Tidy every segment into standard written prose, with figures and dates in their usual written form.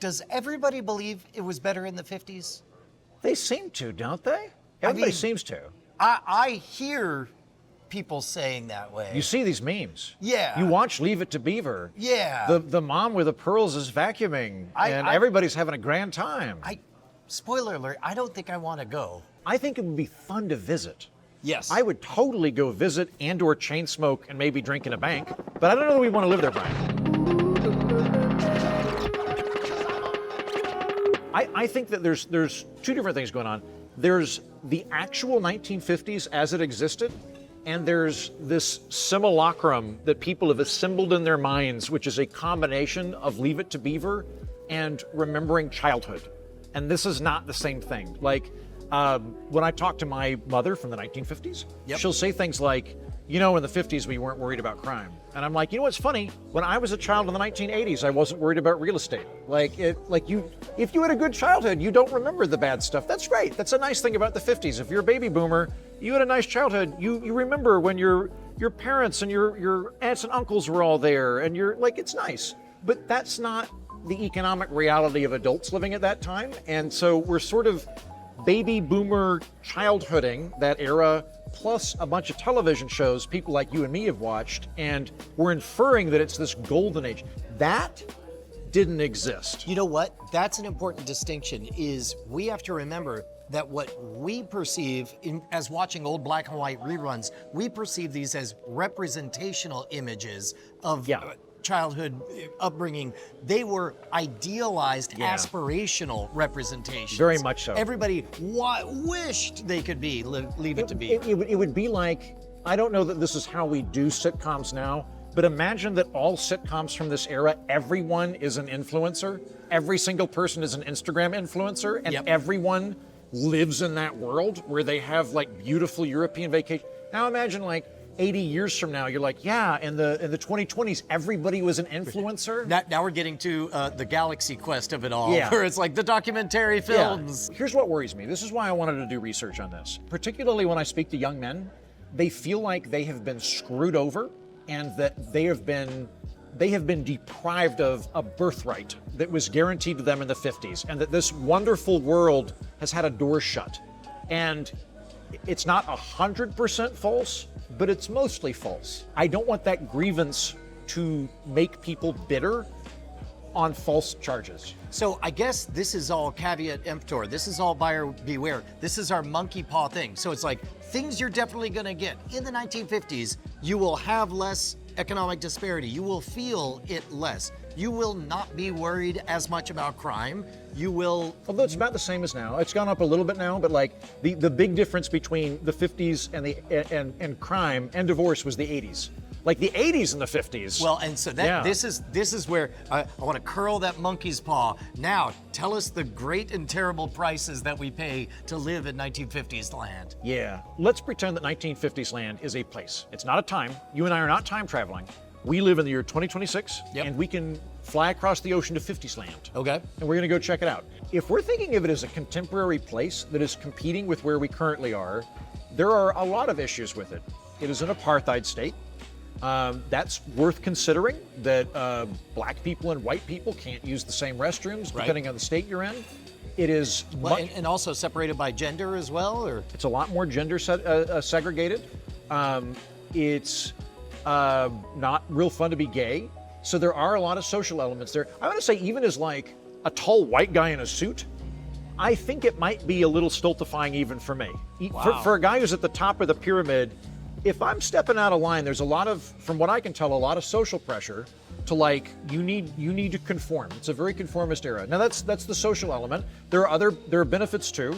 Does everybody believe it was better in the 50s? They seem to, don't they? Everybody seems to. I hear people saying that way. You see these memes. Yeah. You watch Leave It to Beaver. Yeah. The mom with the pearls is vacuuming, and everybody's having a grand time. Spoiler alert, I don't think I want to go. I think it would be fun to visit. Yes. I would totally go visit and/or chain smoke and maybe drink in a bank, but I don't know that we want to live there, Brian. I think that there's two different things going on. There's the actual 1950s as it existed, and there's this simulacrum that people have assembled in their minds, which is a combination of Leave It to Beaver and remembering childhood. And this is not the same thing. Like, when I talk to my mother from the 1950s, she'll say things like, you know, in the 50s, we weren't worried about crime. And I'm like, you know what's funny? When I was a child in the 1980s, I wasn't worried about real estate. If you had a good childhood, you don't remember the bad stuff. That's great. That's a nice thing about the 50s. If you're a baby boomer, you had a nice childhood. You remember when your parents and your aunts and uncles were all there, and you're like, it's nice. But that's not the economic reality of adults living at that time. And so we're sort of baby boomer childhooding that era, plus a bunch of television shows people like you and me have watched, and we're inferring that it's this golden age. That didn't exist. You know what? That's an important distinction, is we have to remember that what we perceive as watching old black and white reruns, we perceive these as representational images of childhood upbringing. They were idealized, aspirational representations. Very much so. Everybody wished they could be Leave It to Beaver. It would be like, I don't know that this is how we do sitcoms now, but imagine that all sitcoms from this era, everyone is an influencer. Every single person is an Instagram influencer, and everyone lives in that world where they have like beautiful European vacation. Now imagine like 80 years from now, you're like, yeah, in the 2020s, everybody was an influencer. Now we're getting to the galaxy quest of it all, where it's like the documentary films. Here's what worries me. This is why I wanted to do research on this. Particularly when I speak to young men, they feel like they have been screwed over and that they have been deprived of a birthright that was guaranteed to them in the 50s, and that this wonderful world has had a door shut. And it's not 100% false, but it's mostly false. I don't want that grievance to make people bitter on false charges. So I guess this is all caveat emptor. This is all buyer beware. This is our monkey paw thing. So it's like things you're definitely gonna get. In the 1950s, you will have less economic disparity. You will feel it less. You will not be worried as much about crime. You will... Although it's about the same as now. It's gone up a little bit now, but like the big difference between the 50s and crime and divorce was the 80s. Like the 80s and the 50s. Well, and so that this is where I want to curl that monkey's paw. Now, tell us the great and terrible prices that we pay to live in 1950s land. Yeah, let's pretend that 1950s land is a place. It's not a time. You and I are not time traveling. We live in the year 2026, and we can fly across the ocean to 50s land. Okay. And we're gonna go check it out. If we're thinking of it as a contemporary place that is competing with where we currently are, there are a lot of issues with it. It is an apartheid state. That's worth considering, that black people and white people can't use the same restrooms depending on the state you're in. It is and also separated by gender as well, or? It's a lot more gender segregated. It's not real fun to be gay. So there are a lot of social elements there. I want to say, even as like a tall white guy in a suit, I think it might be a little stultifying even for me. Wow. For a guy who's at the top of the pyramid, if I'm stepping out of line, there's a lot of, from what I can tell, a lot of social pressure to like, you need to conform. It's a very conformist era. Now that's the social element. There are benefits too.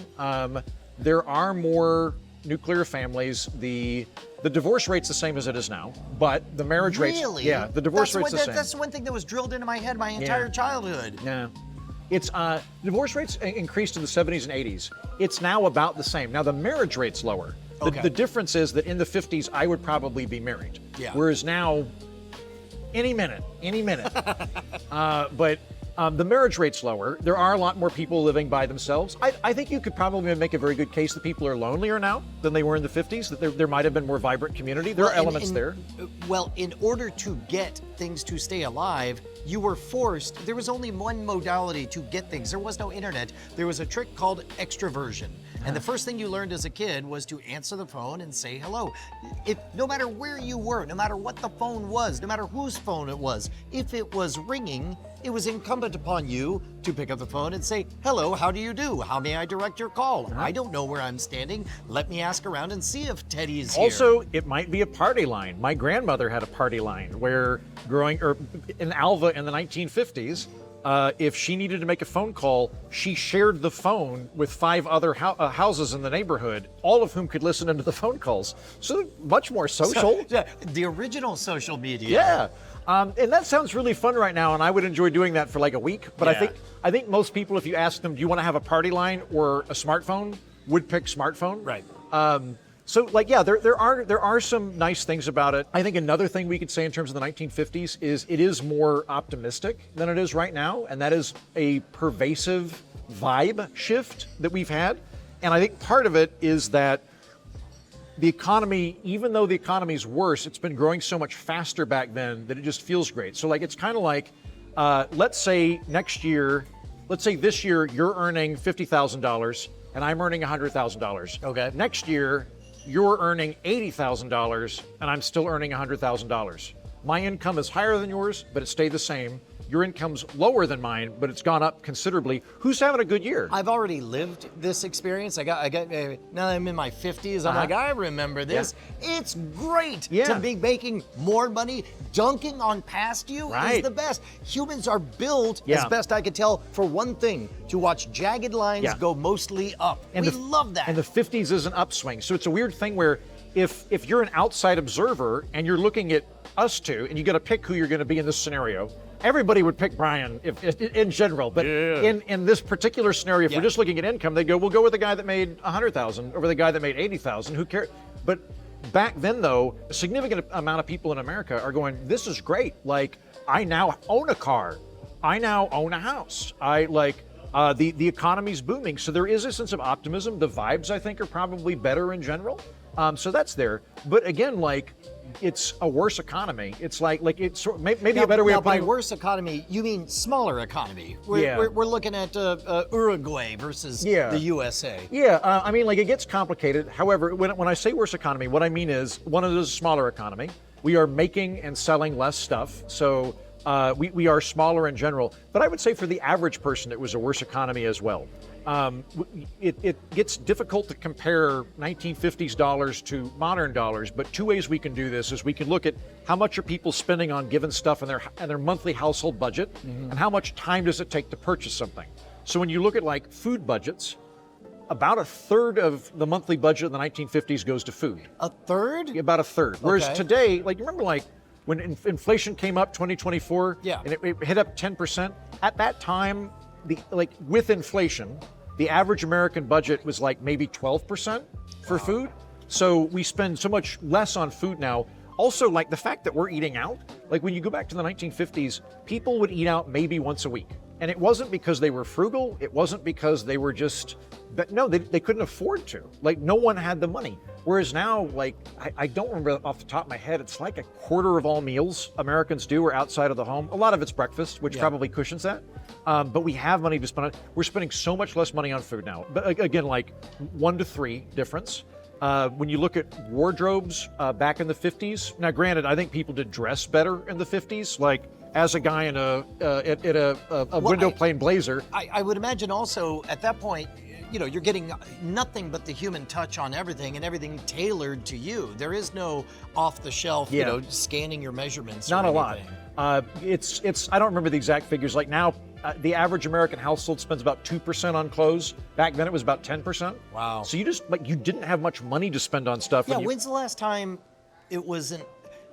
There are more nuclear families. The divorce rate's the same as it is now, but the marriage rate's, the divorce rate's the same. That's the one thing that was drilled into my head my entire childhood. Yeah. It's divorce rates increased in the 70s and 80s. It's now about the same. Now the marriage rate's lower. The difference is that in the 50s, I would probably be married. Yeah. Whereas now, any minute. But The marriage rate's lower. There are a lot more people living by themselves. I think you could probably make a very good case that people are lonelier now than they were in the 50s, that there might have been more vibrant community. There are elements there. Well, in order to get things to stay alive, you were forced, there was only one modality to get things. There was no internet. There was a trick called extroversion. And the first thing you learned as a kid was to answer the phone and say hello. No matter where you were, no matter what the phone was, no matter whose phone it was, if it was ringing, it was incumbent upon you to pick up the phone and say, hello, how do you do? How may I direct your call? I don't know where I'm standing. Let me ask around and see if Teddy's here. Also, it might be a party line. My grandmother had a party line where in Alva in the 1950s, if she needed to make a phone call, she shared the phone with 5 other houses in the neighborhood, all of whom could listen into the phone calls. So much more social. The original social media. Yeah. And that sounds really fun right now, and I would enjoy doing that for like a week. But I think most people, if you ask them, do you want to have a party line or a smartphone, would pick smartphone. Right. So like, yeah, there are some nice things about it. I think another thing we could say in terms of the 1950s is it is more optimistic than it is right now, and that is a pervasive vibe shift that we've had. And I think part of it is that the economy, even though the economy's worse, it's been growing so much faster back then that it just feels great. So like, it's kind of like, let's say this year you're earning $50,000 and I'm earning $100,000. Okay. Next year, you're earning $80,000 and I'm still earning $100,000. My income is higher than yours, but it stayed the same. Your income's lower than mine, but it's gone up considerably. Who's having a good year? I've already lived this experience. I got. Now that I'm in my 50s, I'm like, I remember this. Yeah. It's great to be making more money. Dunking on past you is the best. Humans are built, as best I could tell, for one thing: to watch jagged lines go mostly up. And we love that. And the 50s is an upswing. So it's a weird thing where if you're an outside observer and you're looking at us two, and you got to pick who you're going to be in this scenario. Everybody would pick Brian in general, but in this particular scenario, if we're just looking at income, they go, we'll go with the guy that made $100,000 over the guy that made $80,000. Who cares? But back then, though, a significant amount of people in America are going, this is great. Like, I now own a car. I now own a house. The economy's booming. So there is a sense of optimism. The vibes, I think, are probably better in general. So that's there. But again, like, it's a worse economy. It's like it's maybe a better way of putting it. By worse economy, you mean smaller economy. We're looking at Uruguay versus the USA. Yeah, I mean, like, it gets complicated. However, when I say worse economy, what I mean is one of those smaller economy. We are making and selling less stuff, so we are smaller in general. But I would say for the average person, it was a worse economy as well. It gets difficult to compare 1950s dollars to modern dollars, but 2 ways we can do this is we can look at how much are people spending on given stuff in their monthly household budget, and how much time does it take to purchase something. So when you look at like food budgets, about a third of the monthly budget in the 1950s goes to food. A third? About a third. Whereas today, like, you remember like when inflation came up 2024, and it hit up 10%, at that time, with inflation, the average American budget was like maybe 12% for food. So we spend so much less on food now. Also, like, the fact that we're eating out, like when you go back to the 1950s, people would eat out maybe once a week. And it wasn't because they were frugal. It wasn't because they were they couldn't afford to. Like, no one had the money. Whereas now, like, I don't remember off the top of my head, it's like a quarter of all meals Americans do are outside of the home. A lot of it's breakfast, which probably cushions that. But we have money to spend on. We're spending so much less money on food now. But again, like 1 to 3 difference. When you look at wardrobes back in the 50s, now granted, I think people did dress better in the 50s. Like, as a guy in a window pane blazer. I would imagine also at that point, you're getting nothing but the human touch on everything, and everything tailored to you. There is no off-the-shelf, scanning your measurements. Not a lot. It's I don't remember the exact figures. Like now, the average American household spends about 2% on clothes. Back then, it was about 10%. Wow. So you didn't have much money to spend on stuff. Yeah. When's the last time it wasn't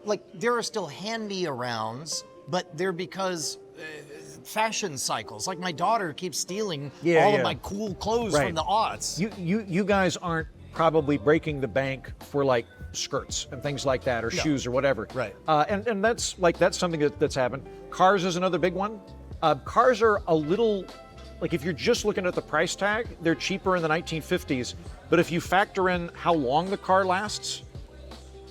like there are still hand-me-arounds? But they're because fashion cycles. Like, my daughter keeps stealing all of my cool clothes from the aughts. You guys aren't probably breaking the bank for like skirts and things like that, or shoes or whatever. Right. And that's something that's happened. Cars is another big one. Cars are a little, like if you're just looking at the price tag, they're cheaper in the 1950s. But if you factor in how long the car lasts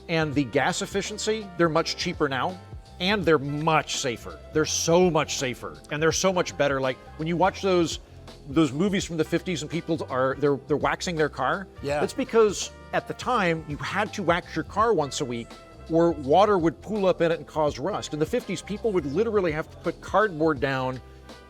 and the gas efficiency, they're much cheaper now. And they're much safer. They're so much safer, and they're so much better. Like when you watch those movies from the 50s and people they're waxing their car. Yeah. That's because at the time you had to wax your car once a week, or water would pool up in it and cause rust. In the 50s, people would literally have to put cardboard down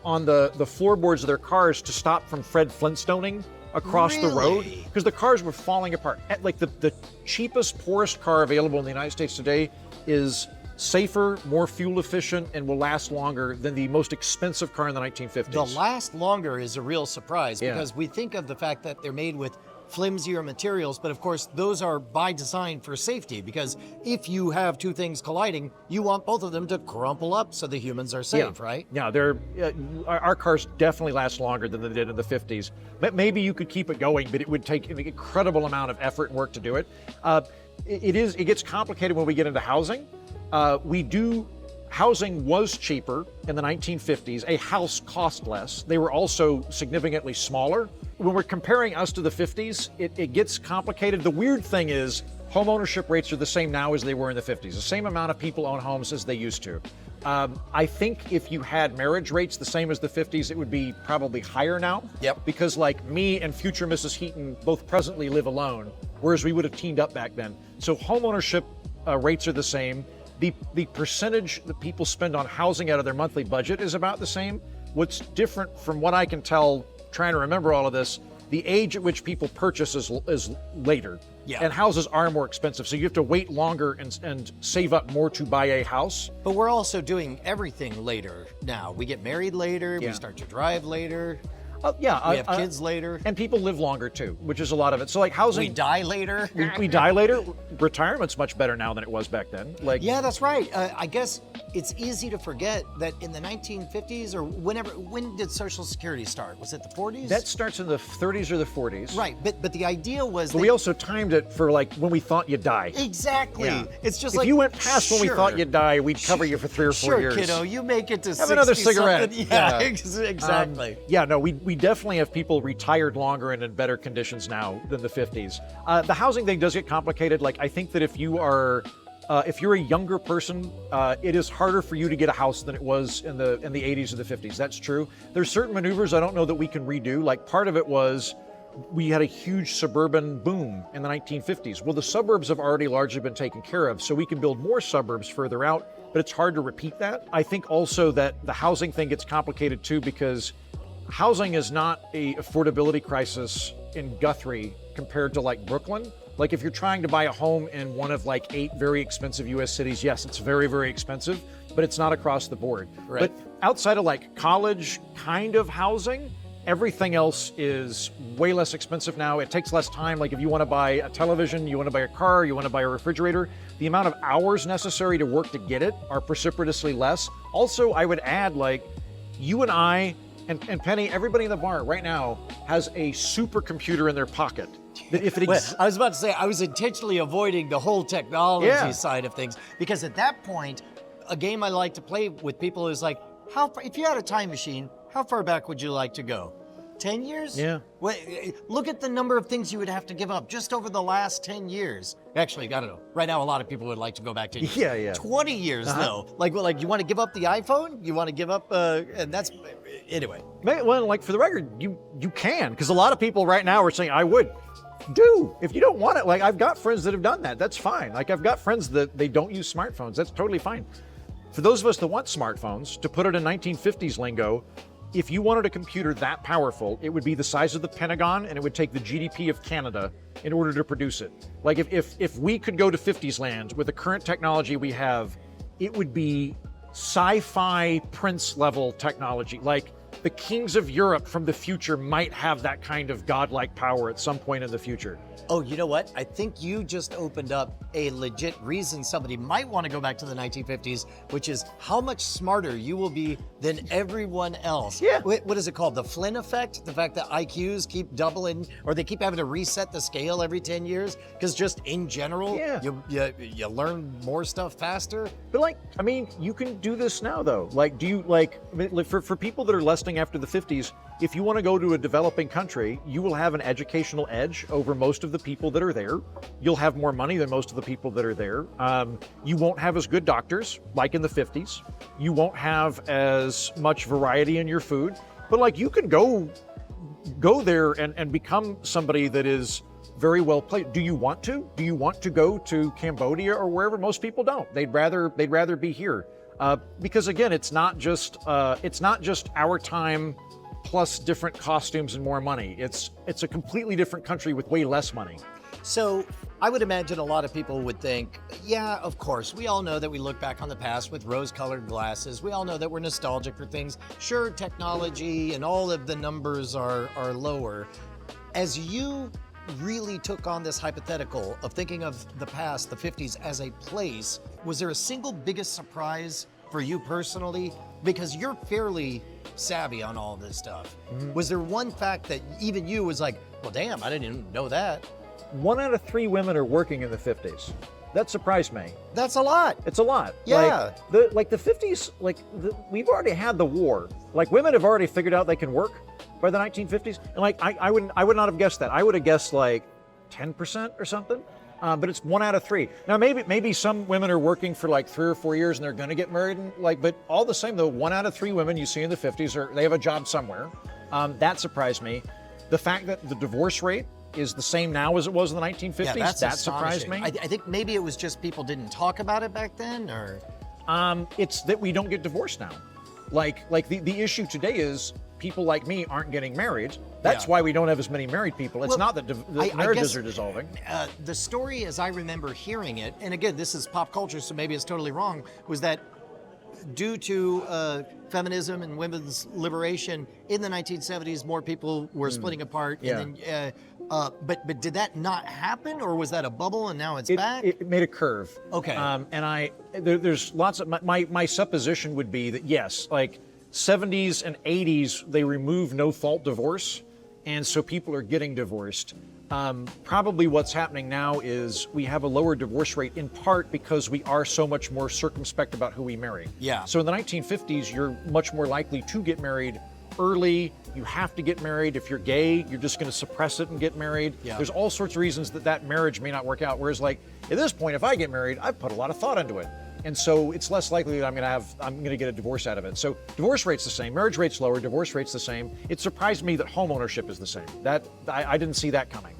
on the floorboards of their cars to stop from Fred Flintstoning across the road, because the cars were falling apart. Like the cheapest, poorest car available in the United States today is safer, more fuel efficient, and will last longer than the most expensive car in the 1950s. The last longer is a real surprise because we think of the fact that they're made with flimsier materials, but of course those are by design for safety, because if you have two things colliding, you want both of them to crumple up so the humans are safe, right? Yeah, our cars definitely last longer than they did in the 50s. Maybe you could keep it going, but it would take an incredible amount of effort and work to do it. It gets complicated when we get into housing. Housing was cheaper in the 1950s. A house cost less. They were also significantly smaller. When we're comparing us to the 50s, it gets complicated. The weird thing is home ownership rates are the same now as they were in the 50s. The same amount of people own homes as they used to. I think if you had marriage rates the same as the 50s, it would be probably higher now. Yep. Because like me and future Mrs. Heaton both presently live alone, whereas we would have teamed up back then. So home ownership rates are the same. The percentage that people spend on housing out of their monthly budget is about the same. What's different from what I can tell, trying to remember all of this, the age at which people purchase is later. Yeah. And houses are more expensive, so you have to wait longer and save up more to buy a house. But we're also doing everything later now. We get married later, we start to drive later. We have kids later. And people live longer too, which is a lot of it. So like housing. We die later. We die later. Retirement's much better now than it was back then. Yeah, that's right. I guess it's easy to forget that in the 1950s or when did Social Security start? Was it the 40s? That starts in the 30s or the 40s. Right, but the idea was But we also timed it for like when we thought you'd die. Exactly. Yeah. It's just if like, you went past when we thought you'd die, we'd cover you for 3 or 4 years. Sure, kiddo, you make it to 60 Have another cigarette. Something. Yeah, exactly. We definitely have people retired longer and in better conditions now than the 50s. The housing thing does get complicated. Like I think that if you're a younger person, it is harder for you to get a house than it was in the 80s or the 50s. That's true. There's certain maneuvers I don't know that we can redo. Like part of it was we had a huge suburban boom in the 1950s. Well, the suburbs have already largely been taken care of, so we can build more suburbs further out, but it's hard to repeat that. I think also that the housing thing gets complicated too because housing is not a affordability crisis in Guthrie compared to like Brooklyn. Like if you're trying to buy a home in one of like 8 very expensive US cities, yes, it's very, very expensive, but it's not across the board. Right. But outside of like college kind of housing, everything else is way less expensive now. It takes less time. Like if you want to buy a television, you want to buy a car, you want to buy a refrigerator, the amount of hours necessary to work to get it are precipitously less. Also, I would add like you and I and Penny, everybody in the bar right now has a supercomputer in their pocket. That if it I was about to say, I was intentionally avoiding the whole technology side of things because at that point, a game I like to play with people is like, if you had a time machine, how far back would you like to go? 10 years? Yeah. Look at the number of things you would have to give up just over the last 10 years. Actually, I don't know. Right now, a lot of people would like to go back 10 years. Yeah. 20 years, though. Like you want to give up the iPhone? You want to give up, and that's, anyway. Well, like for the record, you can, because a lot of people right now are saying, I would. If you don't want it, like I've got friends that have done that, that's fine. Like I've got friends that they don't use smartphones, that's totally fine. For those of us that want smartphones, to put it in 1950s lingo, if you wanted a computer that powerful, it would be the size of the Pentagon and it would take the GDP of Canada in order to produce it. Like if we could go to 50s land with the current technology we have, it would be sci-fi Prince level technology. Like the kings of Europe from the future might have that kind of godlike power at some point in the future. Oh, you know what? I think you just opened up a legit reason somebody might want to go back to the 1950s, which is how much smarter you will be than everyone else. Yeah. What is it called? The Flynn effect? The fact that IQs keep doubling, or they keep having to reset the scale every 10 years? Because just in general, Yeah. you learn more stuff faster. But like, I mean, you can do this now though. Like, do you for people that are lusting after the 50s, if you want to go to a developing country, you will have an educational edge over most of the people that are there. You'll have more money than most of the people that are there. You won't have as good doctors like in the 50s. You won't have as much variety in your food. But like, you can go there and become somebody that is very well placed. Do you want to? Do you want to go to Cambodia or wherever? Most people don't. They'd rather be here. Because again, it's not just our time plus different costumes and more money. It's a completely different country with way less money. So I would imagine a lot of people would think, yeah, of course, we all know that we look back on the past with rose-colored glasses. We all know that we're nostalgic for things. Sure, technology and all of the numbers are lower. As you really took on this hypothetical of thinking of the past, the 50s, as a place, was there a single biggest surprise for you personally? Because you're fairly savvy on all this stuff. Mm-hmm. Was there one fact that even you was like, well, damn, I didn't even know that? 1 out of 3 women are working in the 50s. That surprised me. That's a lot. It's a lot. Yeah. Like the 50s, we've already had the war. Like, women have already figured out they can work by the 1950s. And like, I would not have guessed that. I would have guessed like 10% or something. But it's 1 out of 3. Now, maybe some women are working for like 3 or 4 years and they're going to get married. And but all the same, though, 1 out of 3 women you see in the 50s they have a job somewhere. That surprised me. The fact that the divorce rate is the same now as it was in the 1950s. Yeah, that surprised me. I think maybe it was just people didn't talk about it back then, or it's that we don't get divorced now. Like the issue today is people like me aren't getting married. That's why we don't have as many married people. It's not that marriages are dissolving. The story, as I remember hearing it, and again, this is pop culture, so maybe it's totally wrong, was that due to feminism and women's liberation in the 1970s, more people were splitting apart. Yeah. And then, but did that not happen, or was that a bubble and now it's back? It made a curve. Okay. And there's lots of my supposition would be that yes, like 70s and 80s, they removed no-fault divorce, and so people are getting divorced. Probably what's happening now is we have a lower divorce rate in part because we are so much more circumspect about who we marry. Yeah. So in the 1950s, you're much more likely to get married early. You have to get married. If you're gay, you're just going to suppress it and get married. Yeah. There's all sorts of reasons that marriage may not work out. Whereas like at this point, if I get married, I've put a lot of thought into it. And so it's less likely that I'm going to get a divorce out of it. So divorce rate's the same, marriage rate's lower, divorce rate's the same. It surprised me that home ownership is the same. That I didn't see that coming.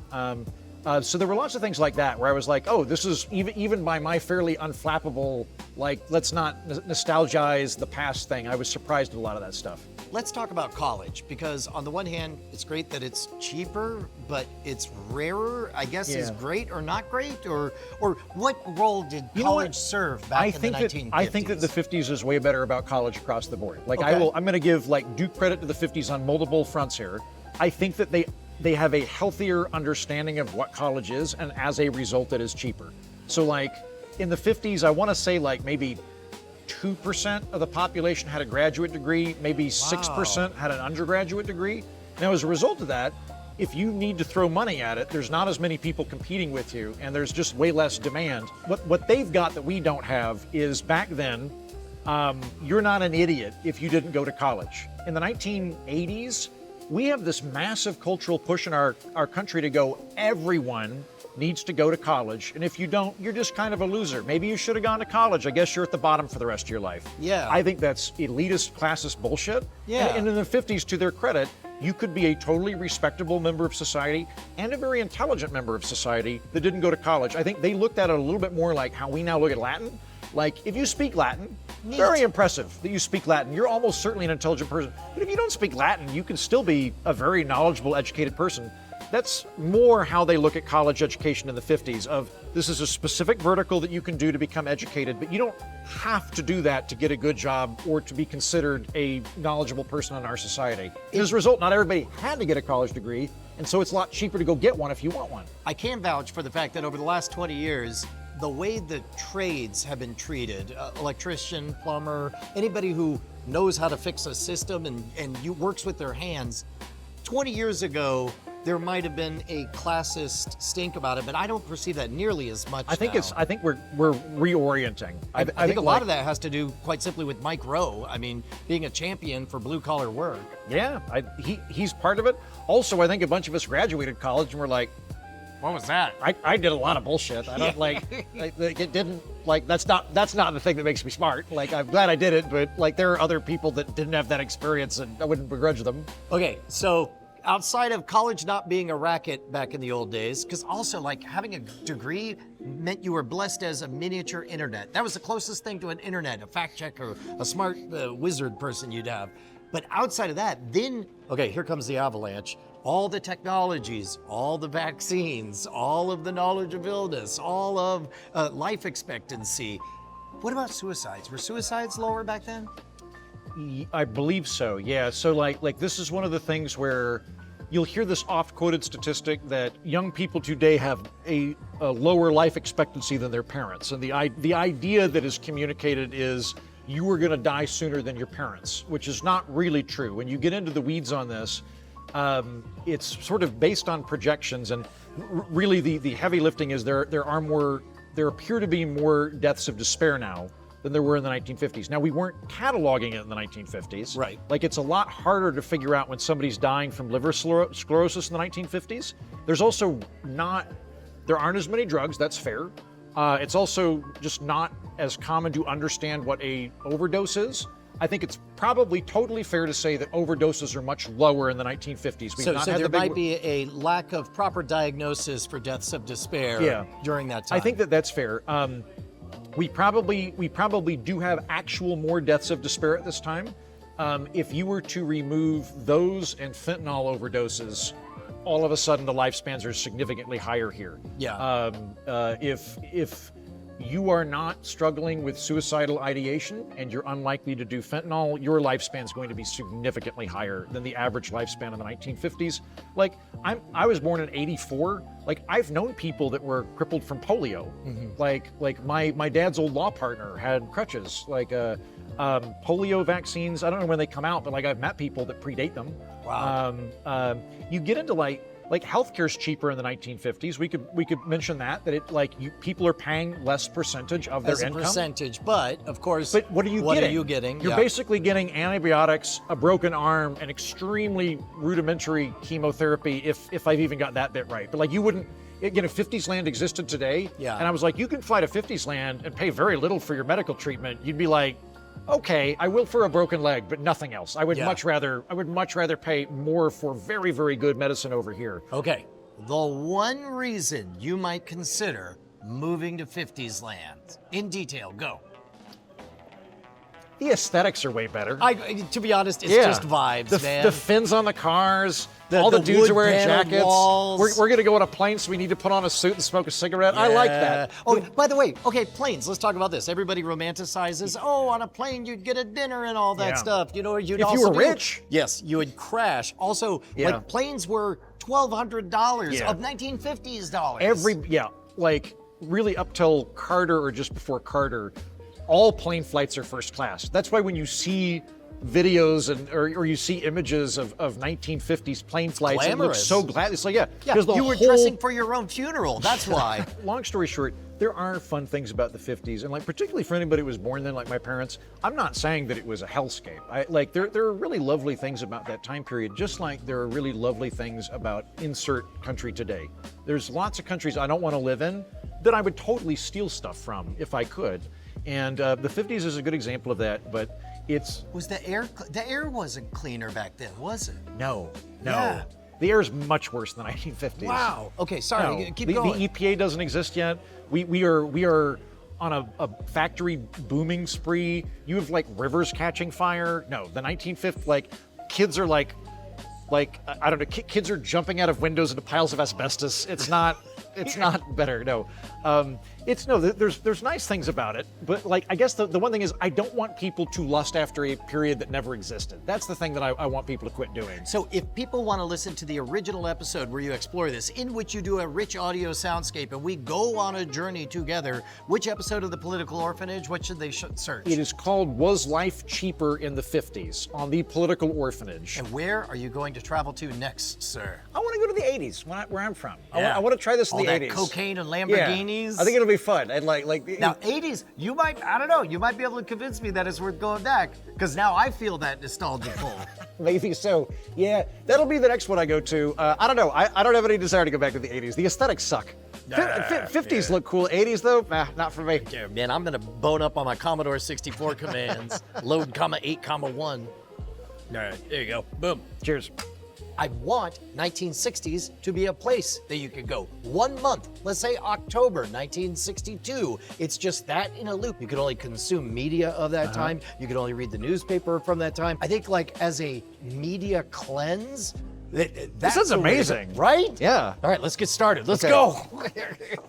So there were lots of things like that where I was like, oh, this is even by my fairly unflappable, like, let's not nostalgize the past thing. I was surprised at a lot of that stuff. Let's talk about college, because on the one hand, it's great that it's cheaper, but it's rarer, I guess. Is great or not great? Or what role did college serve back in the 1950s? I think that the 50s is way better about college across the board. Like, okay. I'm going to give like due credit to the 50s on multiple fronts here. I think that they have a healthier understanding of what college is, and as a result, it is cheaper. So like in the 50s, I want to say like maybe 2% of the population had a graduate degree, maybe 6% had an undergraduate degree. Now, as a result of that, if you need to throw money at it, there's not as many people competing with you, and there's just way less demand. What they've got that we don't have is back then, you're not an idiot if you didn't go to college. In the 1980s, we have this massive cultural push in our country to go, everyone needs to go to college, and if you don't, you're just kind of a loser. Maybe you should have gone to college. I guess you're at the bottom for the rest of your life. Yeah. I think that's elitist, classist bullshit. Yeah. And in the 50s, to their credit, you could be a totally respectable member of society and a very intelligent member of society that didn't go to college. I think they looked at it a little bit more like how we now look at Latin. Like, if you speak Latin, very impressive that you speak Latin. You're almost certainly an intelligent person. But if you don't speak Latin, you can still be a very knowledgeable, educated person. That's more how they look at college education in the 50s, of this is a specific vertical that you can do to become educated, but you don't have to do that to get a good job or to be considered a knowledgeable person in our society. As a result, not everybody had to get a college degree, and so it's a lot cheaper to go get one if you want one. I can vouch for the fact that over the last 20 years, the way the trades have been treated, electrician, plumber, anybody who knows how to fix a system and works with their hands, 20 years ago, there might have been a classist stink about it, but I don't perceive that nearly as much I think now. I think we're reorienting. I think a lot of that has to do quite simply with Mike Rowe. I mean, being a champion for blue collar work. Yeah, he's part of it. Also, I think a bunch of us graduated college and we're like, What was that? I did a lot of bullshit. I don't like it didn't like that's not the thing that makes me smart. Like, I'm glad I did it, but like there are other people that didn't have that experience and I wouldn't begrudge them. Okay, so outside of college not being a racket back in the old days, because also like having a degree meant you were blessed as a miniature internet. That was the closest thing to an internet, a fact checker, a smart wizard person you'd have. But outside of that, then, okay, here comes the avalanche. All the technologies, all the vaccines, all of the knowledge of illness, all of life expectancy. What about suicides? Were suicides lower back then? I believe so, yeah. So like this is one of the things where you'll hear this oft-quoted statistic that young people today have a lower life expectancy than their parents. And the idea that is communicated is you are gonna die sooner than your parents, which is not really true. When you get into the weeds on this, it's sort of based on projections, and really the heavy lifting is there appear to be more deaths of despair now than there were in the 1950s. Now, we weren't cataloging it in the 1950s. Right. Like, it's a lot harder to figure out when somebody's dying from liver sclerosis in the 1950s. There aren't as many drugs, that's fair. It's also just not as common to understand what a overdose is. I think it's probably totally fair to say that overdoses are much lower in the 1950s. So there might be a lack of proper diagnosis for deaths of despair during that time. I think that's fair. We probably do have actual more deaths of despair at this time. If you were to remove those and fentanyl overdoses, all of a sudden the lifespans are significantly higher here. Yeah. If you are not struggling with suicidal ideation and you're unlikely to do fentanyl, your lifespan is going to be significantly higher than the average lifespan in the 1950s. Like, I was born in '84. Like, I've known people that were crippled from polio. Mm-hmm. Like my dad's old law partner had crutches. Like, polio vaccines, I don't know when they come out, but like I've met people that predate them. Wow. You get into like healthcare's cheaper in the 1950s. We could mention that people are paying less percentage of their income. Percentage, but of course. But what are you getting? You're Yeah. basically getting antibiotics, a broken arm, and extremely rudimentary chemotherapy. If I've even got that bit right, but like you wouldn't. Again, if 50s land existed today, yeah. and I was like, you can fly to 50s land and pay very little for your medical treatment, you'd be like, okay, I will for a broken leg, but nothing else. I would much rather pay more for very, very good medicine over here. Okay, the one reason you might consider moving to 50s land. In detail, go. The aesthetics are way better. To be honest, it's just vibes, man. The fins on the cars, all the dudes are wearing jackets. Walls. We're gonna go on a plane, so we need to put on a suit and smoke a cigarette. Yeah. I like that. Oh, by the way, okay, planes. Let's talk about this. Everybody romanticizes. Oh, on a plane you'd get a dinner and all that stuff. You know, you'd if also you were rich. Yes, you would crash. Also, like planes were $1,200 of 1950s dollars. Like really up till Carter or just before Carter. All plane flights are first class. That's why when you see videos or you see images of 1950s plane flights, it looks so glad. It's like, you were dressing for your own funeral. That's why. Long story short, there are fun things about the 50s, and like particularly for anybody who was born then, like my parents. I'm not saying that it was a hellscape. There are really lovely things about that time period, just like there are really lovely things about insert country today. There's lots of countries I don't want to live in that I would totally steal stuff from if I could. And the 50s is a good example of that, but Was the air wasn't cleaner back then, was it? No. Yeah. The air is much worse than the 1950s. Wow. Okay, sorry, keep going. The EPA doesn't exist yet. We are on a factory booming spree. You have like rivers catching fire. No, the 1950s, like kids are like like I don't know, kids are jumping out of windows into piles of asbestos. It's not better. No, there's nice things about it, but like I guess the one thing is I don't want people to lust after a period that never existed. That's the thing that I want people to quit doing. So if people want to listen to the original episode where you explore this, in which you do a rich audio soundscape and we go on a journey together, which episode of The Political Orphanage, what should they search? It is called Was Life Cheaper in the 50s on The Political Orphanage. And where are you going to travel to next, sir? I want to go to the 80s, where I'm from. Yeah. I want to try this in All the that 80s. cocaine and Lamborghinis. Yeah. I think it'll be fun. And like Now, 80s, you might, I don't know, you might be able to convince me that it's worth going back, because now I feel that nostalgia pull. Maybe so. Yeah, that'll be the next one I go to. I don't know. I don't have any desire to go back to the 80s. The aesthetics suck. 50s look cool. 80s though, not for me. Yeah, man, I'm gonna bone up on my Commodore 64 commands. Load, 8, 1. All right, there you go. Boom. Cheers. I want 1960s to be a place that you could go 1 month. Let's say October 1962. It's just that in a loop. You could only consume media of that time. You could only read the newspaper from that time. I think like as a media cleanse, This is amazing. Right? Yeah. All right, let's get started. Let's Okay. go.